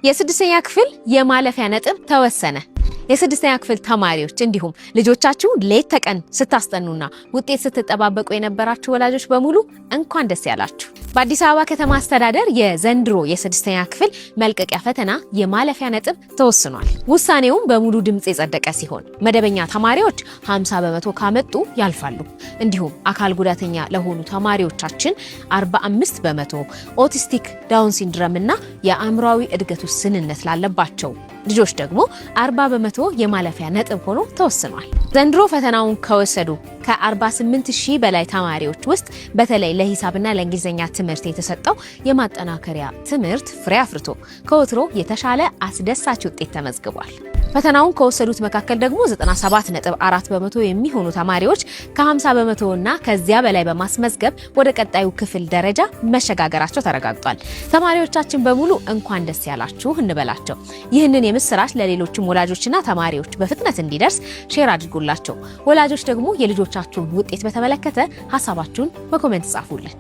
የስድስተኛ ክፍል የማለፊያ ነጥብ ተወሰነ። የስድስተኛ ክፍል ተማሪዎች እንዲሁም ልጆቻችሁ ሌት ተቀን ስታስጠኑና ውጤት ስትጠባበቁ የነበራችሁ ወላጆች በሙሉ እንኳን ደስ ያላችሁ። በአዲስ አበባ ከተማ አስተዳደር የዘንድሮ የስድስተኛ ክፍል መልቀቂያ ፈተና የማለፊያ ነጥብ ተወስኗል። ውሳኔውም በሙሉ ድምጽ የጸደቀ ሲሆን መደበኛ ተማሪዎች 50% ካመጡ ያልፋሉ። እንዲሁም አካል ጉዳተኛ ለሆኑ ተማሪዎቻችን 45%፣ ኦቲስቲክ፣ ዳውን ሲንድሮም እና የአእምሯዊ እድገት ውስንነት ላለባቸው ልጆች ደግሞ 40% የማለፊያ ነጥብ ሆኖ ተወስኗል። ዘንድሮ ፈተናውን ከወሰዱ ከ48000 በላይ ተማሪዎች ውስጥ በተለይ ለሂሳብና ለእንግሊዝኛ ትምህርት የተሰጠው የማጠናከሪያ ትምህርት ፍሬ አፍርቶ ከወትሮ የተሻለ አስደሳች ውጤት ተመዝግቧል። ፈተናውን ከወሰዱት መካከል ደግሞ 97.4% የሚሆኑ ተማሪዎች ከ50% እና ከዚያ በላይ በማስመዝገብ ወደ ቀጣዩ ክፍል ደረጃ መሸጋገራቸው ተረጋግጧል። ተማሪዎቻችን በሙሉ እንኳን ደስ ያላችሁ እንበላቸው። ይህንን የምስራች ለሌሎችም ወላጆችና ተማሪዎች በፍጥነት እንዲደርስ ሼር አድርጉላቸው። ወላጆች ደግሞ የልጆቻችሁን ውጤት በተመለከተ ሐሳባችሁን በኮሜንት ጻፉልን።